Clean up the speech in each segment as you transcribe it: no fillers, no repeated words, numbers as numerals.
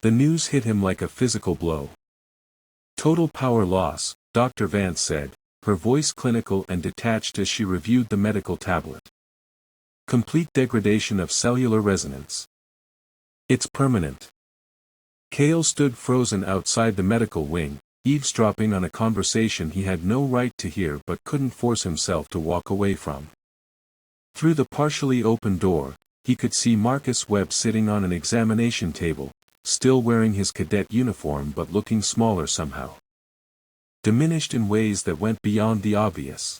The news hit him like a physical blow. Total power loss, Dr. Vance said, her voice clinical and detached as she reviewed the medical tablet. Complete degradation of cellular resonance. It's permanent. Kael stood frozen outside the medical wing, eavesdropping on a conversation he had no right to hear but couldn't force himself to walk away from. Through the partially open door, he could see Marcus Webb sitting on an examination table, still wearing his cadet uniform but looking smaller somehow. Diminished in ways that went beyond the obvious.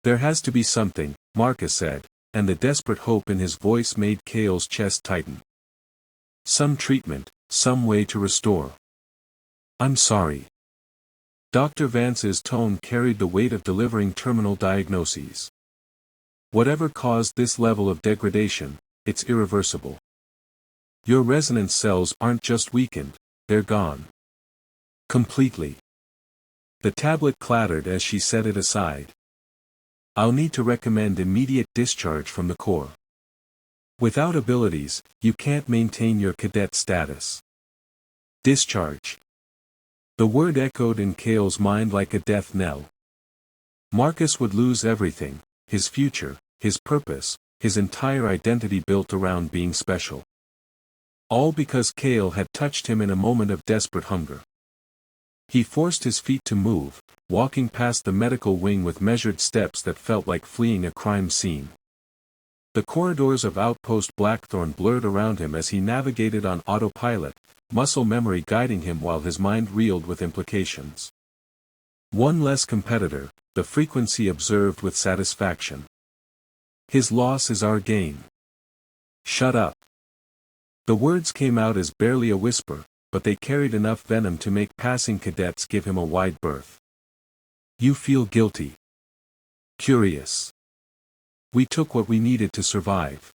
There has to be something, Marcus said, and the desperate hope in his voice made Kael's chest tighten. Some treatment, some way to restore. I'm sorry. Dr. Vance's tone carried the weight of delivering terminal diagnoses. Whatever caused this level of degradation, it's irreversible. Your resonance cells aren't just weakened, they're gone. Completely. The tablet clattered as she set it aside. I'll need to recommend immediate discharge from the Corps. Without abilities, you can't maintain your cadet status. Discharge. The word echoed in Kael's mind like a death knell. Marcus would lose everything, his future, his purpose, his entire identity built around being special. All because Kael had touched him in a moment of desperate hunger. He forced his feet to move, walking past the medical wing with measured steps that felt like fleeing a crime scene. The corridors of Outpost Blackthorn blurred around him as he navigated on autopilot, muscle memory guiding him while his mind reeled with implications. One less competitor, the frequency observed with satisfaction. His loss is our gain. Shut up. The words came out as barely a whisper, but they carried enough venom to make passing cadets give him a wide berth. You feel guilty. Curious. We took what we needed to survive.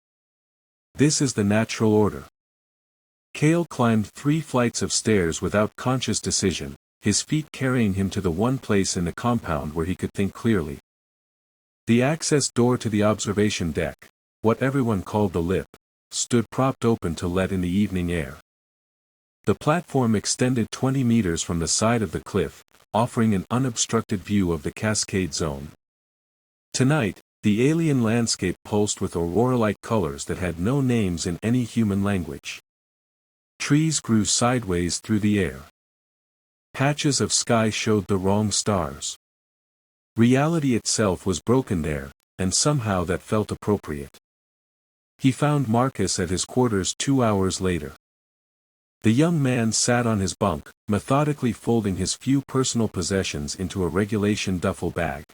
This is the natural order. Kael climbed 3 flights of stairs without conscious decision, his feet carrying him to the one place in the compound where he could think clearly. The access door to the observation deck, what everyone called the lip, stood propped open to let in the evening air. The platform extended 20 meters from the side of the cliff, offering an unobstructed view of the Cascade Zone. Tonight, the alien landscape pulsed with aurora-like colors that had no names in any human language. Trees grew sideways through the air. Patches of sky showed the wrong stars. Reality itself was broken there, and somehow that felt appropriate. He found Marcus at his quarters 2 hours later. The young man sat on his bunk, methodically folding his few personal possessions into a regulation duffel bag.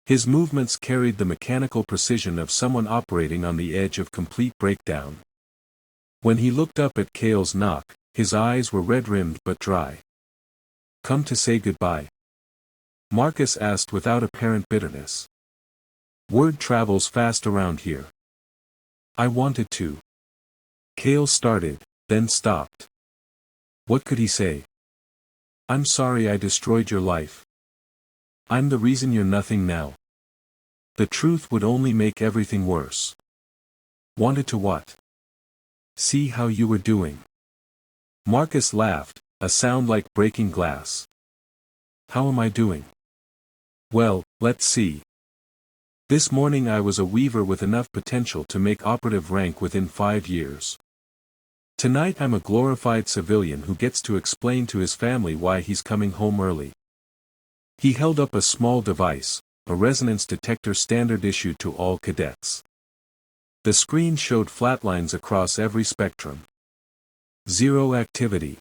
His movements carried the mechanical precision of someone operating on the edge of complete breakdown. When he looked up at Kael's knock, his eyes were red-rimmed but dry. Come to say goodbye? Marcus asked without apparent bitterness. Word travels fast around here. I wanted to. Kael started, then stopped. What could he say? I'm sorry I destroyed your life. I'm the reason you're nothing now. The truth would only make everything worse. Wanted to what? See how you were doing. Marcus laughed, a sound like breaking glass. How am I doing? Well, let's see. This morning I was a weaver with enough potential to make operative rank within 5 years. Tonight I'm a glorified civilian who gets to explain to his family why he's coming home early. He held up a small device, a resonance detector standard issued to all cadets. The screen showed flat lines across every spectrum. Zero activity.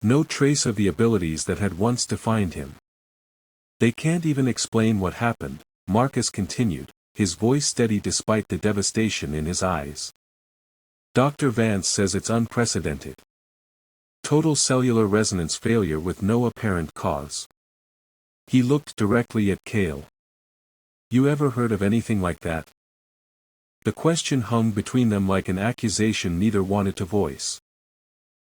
No trace of the abilities that had once defined him. They can't even explain what happened, Marcus continued, his voice steady despite the devastation in his eyes. Dr. Vance says it's unprecedented. Total cellular resonance failure with no apparent cause. He looked directly at Kael. You ever heard of anything like that? The question hung between them like an accusation neither wanted to voice.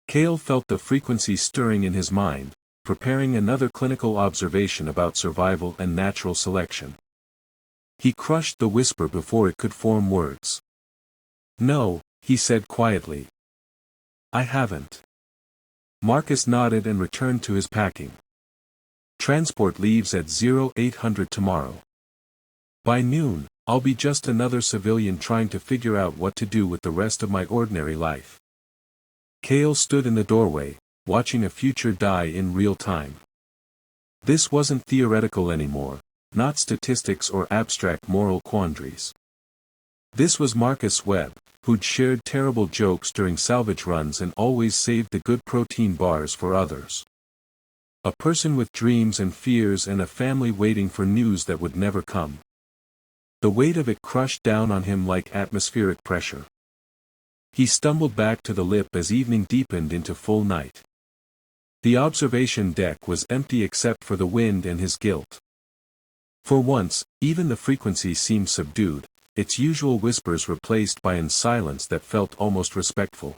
Kael felt the frequency stirring in his mind, preparing another clinical observation about survival and natural selection. He crushed the whisper before it could form words. No, he said quietly. I haven't. Marcus nodded and returned to his packing. Transport leaves at 0800 tomorrow. By noon, I'll be just another civilian trying to figure out what to do with the rest of my ordinary life. Kael stood in the doorway, watching a future die in real time. This wasn't theoretical anymore, not statistics or abstract moral quandaries. This was Marcus Webb, who'd shared terrible jokes during salvage runs and always saved the good protein bars for others. A person with dreams and fears and a family waiting for news that would never come. The weight of it crushed down on him like atmospheric pressure. He stumbled back to the lip as evening deepened into full night. The observation deck was empty except for the wind and his guilt. For once, even the frequency seemed subdued, its usual whispers replaced by a silence that felt almost respectful.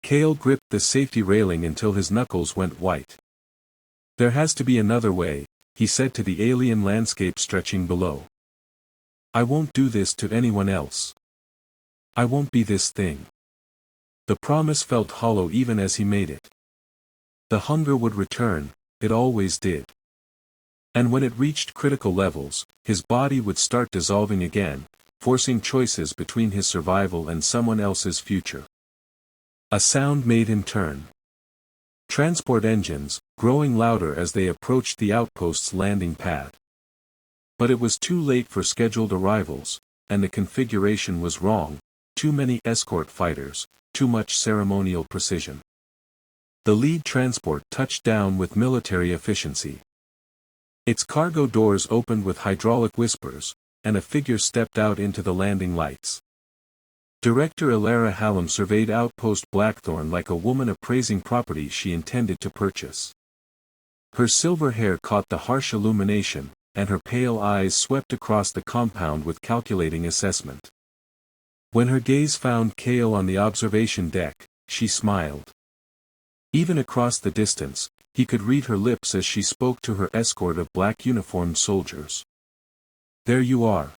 Kael gripped the safety railing until his knuckles went white. There has to be another way, he said to the alien landscape stretching below. I won't do this to anyone else. I won't be this thing. The promise felt hollow even as he made it. The hunger would return, it always did. And when it reached critical levels, his body would start dissolving again, forcing choices between his survival and someone else's future. A sound made him turn. Transport engines, growing louder as they approached the outpost's landing pad. But it was too late for scheduled arrivals, and the configuration was wrong, too many escort fighters, too much ceremonial precision. The lead transport touched down with military efficiency. Its cargo doors opened with hydraulic whispers, and a figure stepped out into the landing lights. Director Ilara Hallam surveyed Outpost Blackthorn like a woman appraising property she intended to purchase. Her silver hair caught the harsh illumination, and her pale eyes swept across the compound with calculating assessment. When her gaze found Kael on the observation deck, she smiled. Even across the distance, he could read her lips as she spoke to her escort of black-uniformed soldiers. There you are.